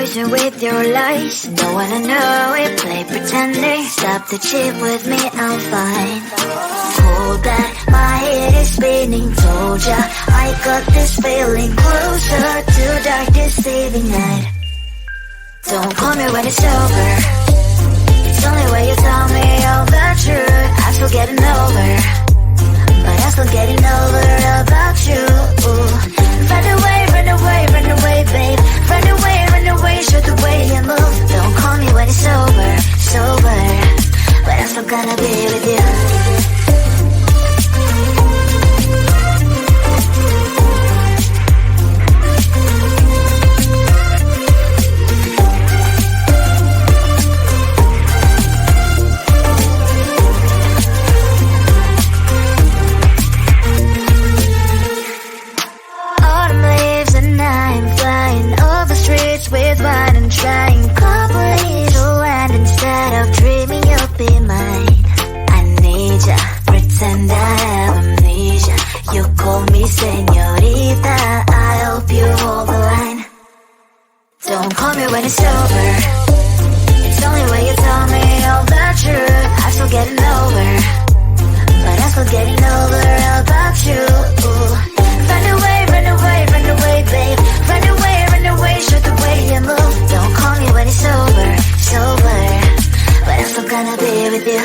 poison with your lies. Don't wanna know it, play pretending. Stop the cheat with me, I'm fine. Hold that, my head is spinning. Told ya, I got this feeling. Closer to dark deceiving night. Don't call me when it's over. It's only when you tell me all the truth. I'm still getting over, but I'm still getting over about you. Run away, run away, run away, babe. Run away, show the way you move. Don't call me when it's sober, but I'm still gonna be with you. With wine and trying company to land instead of dreaming you'll be mine. I need ya, pretend I have amnesia. You call me señorita, I hope you hold the line. Don't call me when it's over. It's only when you tell me all the truth. I'm still getting over, but I'm still getting over about you. Run away, run away, run away, babe. Run away, show the way you move. Don't call me when it's sober, but I'm still gonna be with you.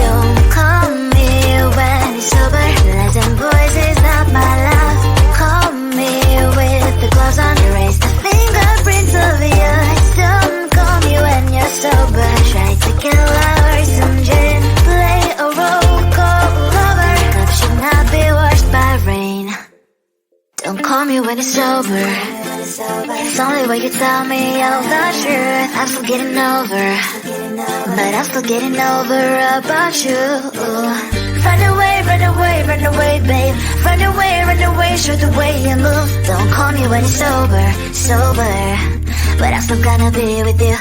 Don't call me when it's sober. Lies and boys is not my love. Call me with the gloves on. Erase the fingerprints of yours. Don't call me when you're sober. Try to kill our some gin. Play a role, call lover. Love should not be washed by rain. Don't call me when it's over. It's only when you tell me all the truth. I'm still getting over, but I'm still getting over about you. Run away, run away, run away, babe. Run away, show the way you move. Don't call me when it's sober, but I'm still gonna be with you.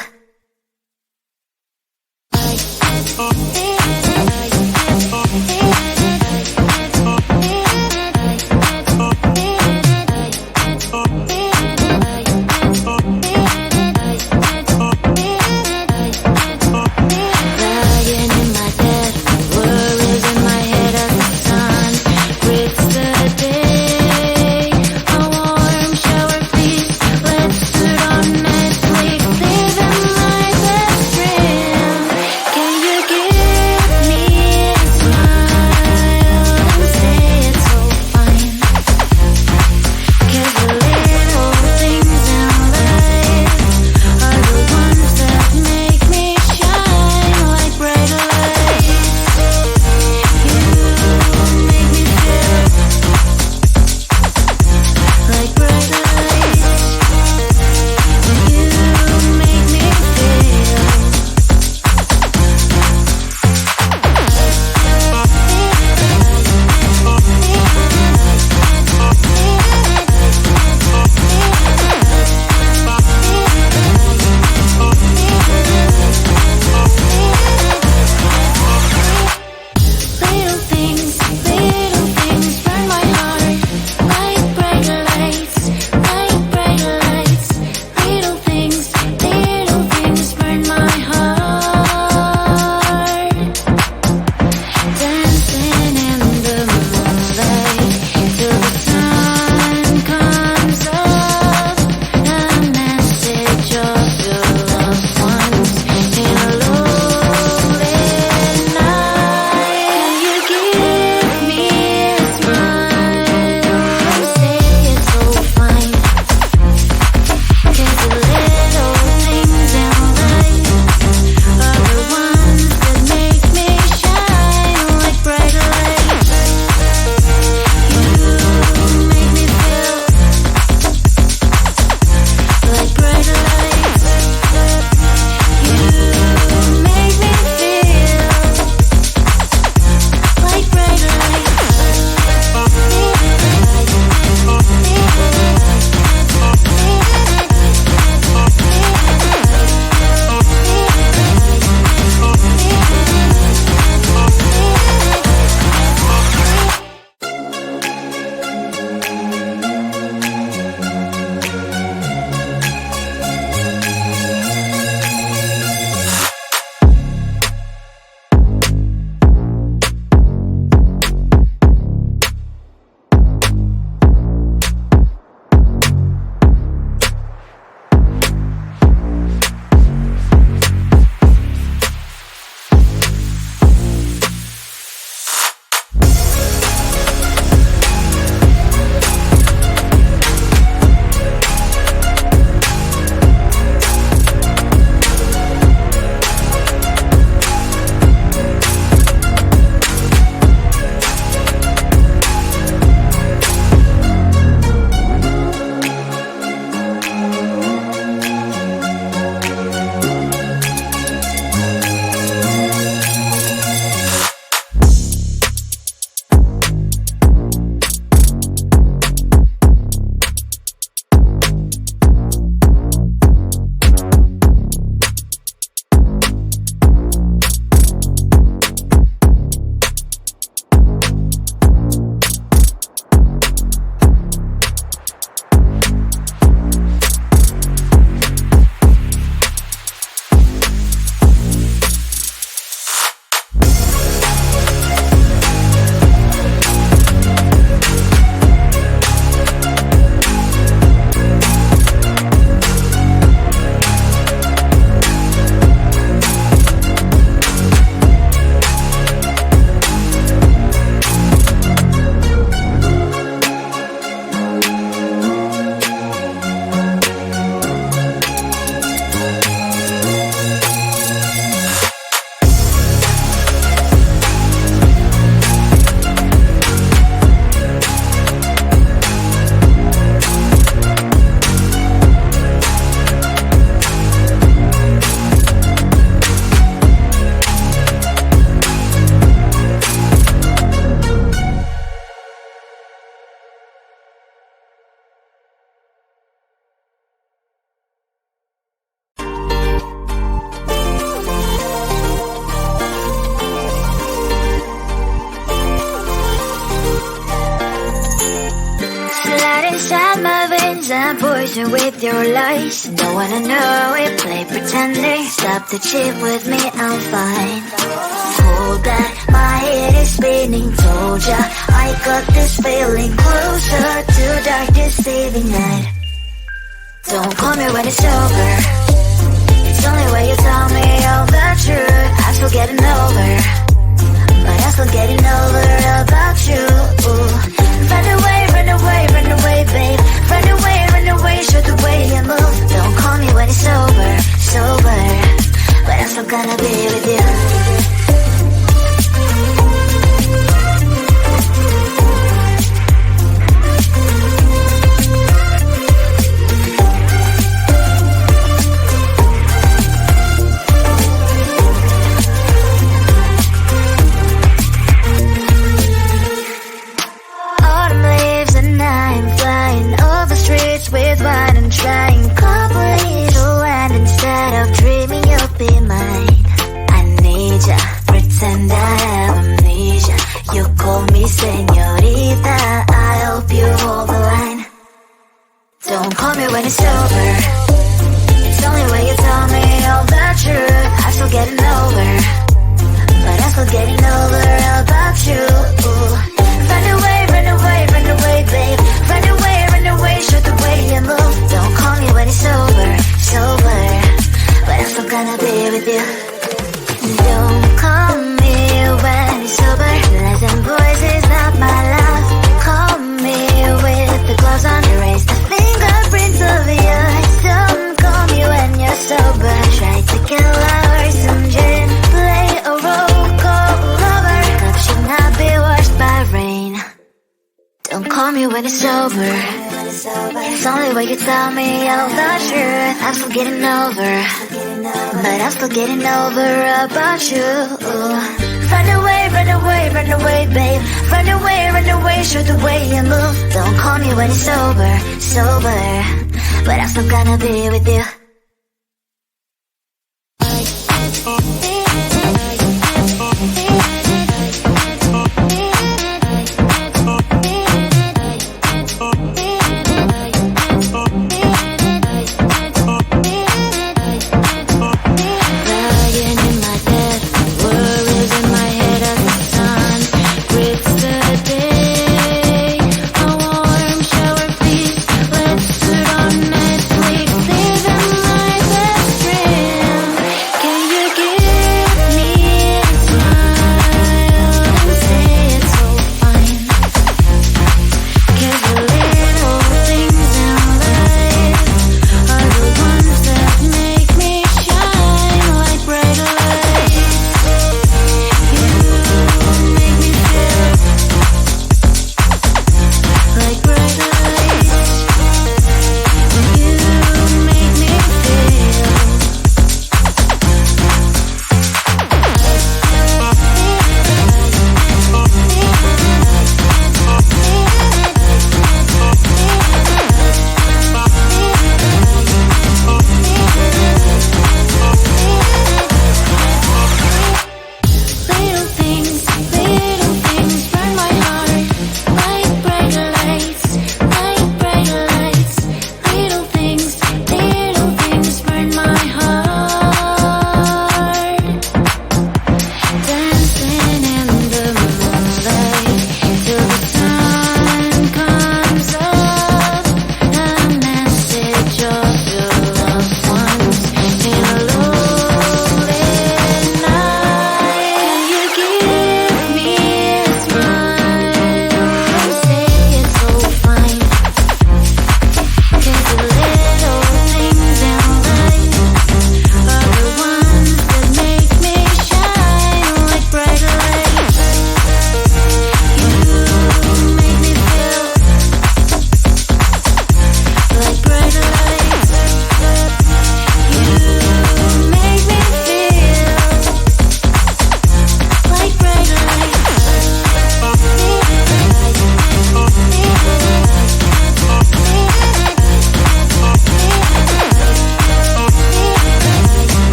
Can you give and poison with your lies. Don't wanna know it, play pretending. Stop the cheat with me, I'm fine. Hold back, my head is spinning. Told ya, I got this feeling. Closer to dark, deceiving night. Don't call me when it's over. It's only when you tell me all the truth. I'm still getting over, but I'm still getting over about you. Run away, run away, run away, babe. Run away, show the way you move. Don't call me when it's over, sober, but I'm still gonna be with you. With wine and trying complete land instead of dreaming you'll be mine. I need ya, pretend I have amnesia. You call me señorita, I hope you hold the line. Don't call me when it's over. It's only when you tell me all the truth. I'm still getting over, but I'm still getting over about you. Run away, run away, run away, babe. Run away, show the way you move. Don't call me when it's over, sober, but I'm still gonna be with you. Don't call me when it's over. Lies and voices, not my love. Call me with the gloves on. Erase the fingerprints of your eyes. Don't call me when you're sober. Try to kill our some gin. Play a role, call lover. Love should not be washed by rain. Don't call me when it's over. It's only when you tell me all the truth. I'm still getting over, but I'm still getting over about you. Run away, run away, run away, babe. Run away, show the way you move. Don't call me when it's over, sober, but I'm still gonna be with you.